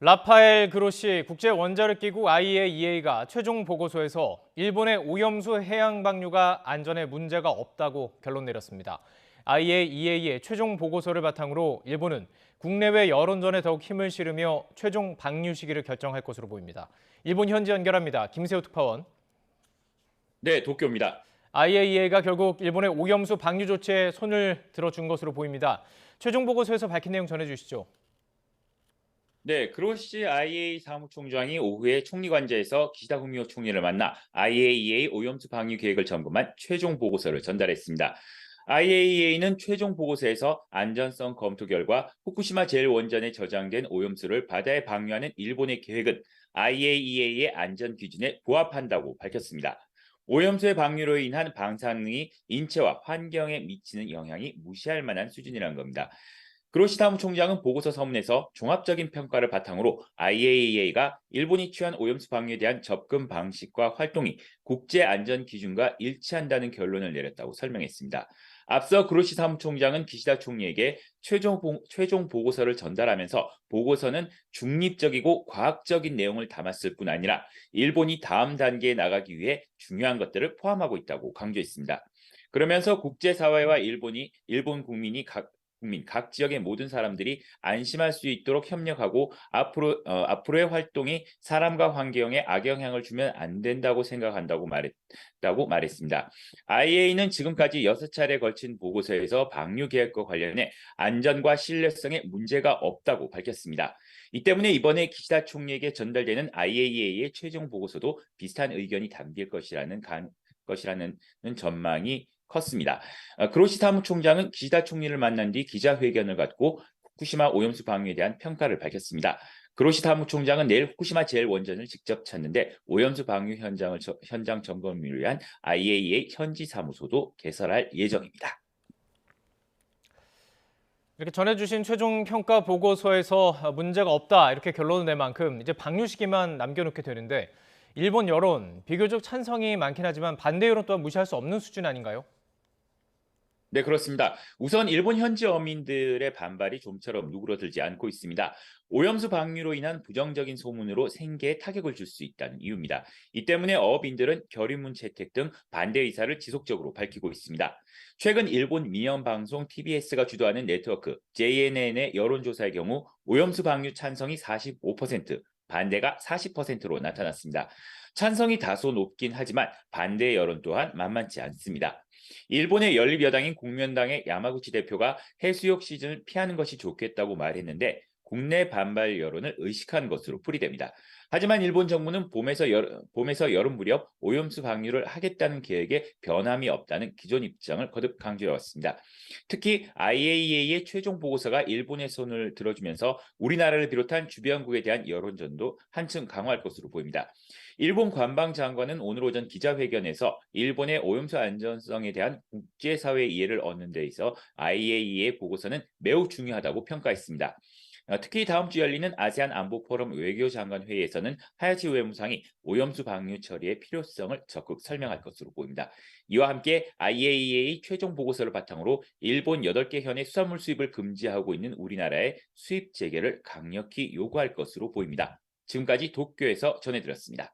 라파엘 그로시 국제원자력기구 IAEA가 최종 보고서에서 일본의 오염수 해양 방류가 안전에 문제가 없다고 결론 내렸습니다. IAEA의 최종 보고서를 바탕으로 일본은 국내외 여론전에 더욱 힘을 실으며 최종 방류 시기를 결정할 것으로 보입니다. 일본 현지 연결합니다. 김세호 특파원. 네, 도쿄입니다. IAEA가 결국 일본의 오염수 방류 조치에 손을 들어준 것으로 보입니다. 최종 보고서에서 밝힌 내용 전해주시죠. 네, 그로시 IAEA 사무총장이 오후에 총리관저에서 기시다 후미오 총리를 만나 IAEA 오염수 방류 계획을 점검한 최종 보고서를 전달했습니다. IAEA는 최종 보고서에서 안전성 검토 결과 후쿠시마 제1원전에 저장된 오염수를 바다에 방류하는 일본의 계획은 IAEA의 안전 기준에 부합한다고 밝혔습니다. 오염수의 방류로 인한 방사능이 인체와 환경에 미치는 영향이 무시할 만한 수준이라는 겁니다. 그로시 사무총장은 보고서 서문에서 종합적인 평가를 바탕으로 IAEA가 일본이 취한 오염수 방류에 대한 접근 방식과 활동이 국제 안전 기준과 일치한다는 결론을 내렸다고 설명했습니다. 앞서 그로시 사무총장은 기시다 총리에게 최종 보고서를 전달하면서 보고서는 중립적이고 과학적인 내용을 담았을 뿐 아니라 일본이 다음 단계에 나가기 위해 중요한 것들을 포함하고 있다고 강조했습니다. 그러면서 국제사회와 일본 각 지역의 모든 사람들이 안심할 수 있도록 협력하고 앞으로의 활동이 사람과 환경에 악영향을 주면 안 된다고 생각한다고 말했습니다. IAEA는 지금까지 6차례 걸친 보고서에서 방류 계획과 관련해 안전과 신뢰성에 문제가 없다고 밝혔습니다. 이 때문에 이번에 기시다 총리에게 전달되는 IAEA의 최종 보고서도 비슷한 의견이 담길 것이라는 전망이 컸습니다. 그로시 사무총장은 기시다 총리를 만난 뒤 기자회견을 갖고 후쿠시마 오염수 방류에 대한 평가를 밝혔습니다. 그로시 사무총장은 내일 후쿠시마 제1원전을 직접 찾는데 오염수 방류 현장 점검을 위한 IAEA 현지 사무소도 개설할 예정입니다. 이렇게 전해주신 최종 평가 보고서에서 문제가 없다 이렇게 결론을 낸 만큼 이제 방류 시기만 남겨놓게 되는데 일본 여론 비교적 찬성이 많긴 하지만 반대 여론 또한 무시할 수 없는 수준 아닌가요? 네, 그렇습니다. 우선 일본 현지 어민들의 반발이 좀처럼 누그러들지 않고 있습니다. 오염수 방류로 인한 부정적인 소문으로 생계에 타격을 줄 수 있다는 이유입니다. 이 때문에 어업인들은 결의문 채택 등 반대 의사를 지속적으로 밝히고 있습니다. 최근 일본 민영 방송 TBS가 주도하는 네트워크 JNN의 여론조사의 경우 오염수 방류 찬성이 45%, 반대가 40%로 나타났습니다. 찬성이 다소 높긴 하지만 반대 여론 또한 만만치 않습니다. 일본의 연립여당인 국면당의 야마구치 대표가 해수욕 시즌을 피하는 것이 좋겠다고 말했는데 국내 반발 여론을 의식한 것으로 풀이됩니다. 하지만 일본 정부는 봄에서 여름 무렵 오염수 방류를 하겠다는 계획에 변함이 없다는 기존 입장을 거듭 강조해왔습니다. 특히 IAEA의 최종 보고서가 일본의 손을 들어주면서 우리나라를 비롯한 주변국에 대한 여론전도 한층 강화할 것으로 보입니다. 일본 관방장관은 오늘 오전 기자회견에서 일본의 오염수 안전성에 대한 국제사회의 이해를 얻는 데 있어 IAEA 보고서는 매우 중요하다고 평가했습니다. 특히 다음 주 열리는 아세안 안보 포럼 외교장관 회의에서는 하야시 외무상이 오염수 방류 처리의 필요성을 적극 설명할 것으로 보입니다. 이와 함께 IAEA 최종 보고서를 바탕으로 일본 8개 현의 수산물 수입을 금지하고 있는 우리나라의 수입 재개를 강력히 요구할 것으로 보입니다. 지금까지 도쿄에서 전해드렸습니다.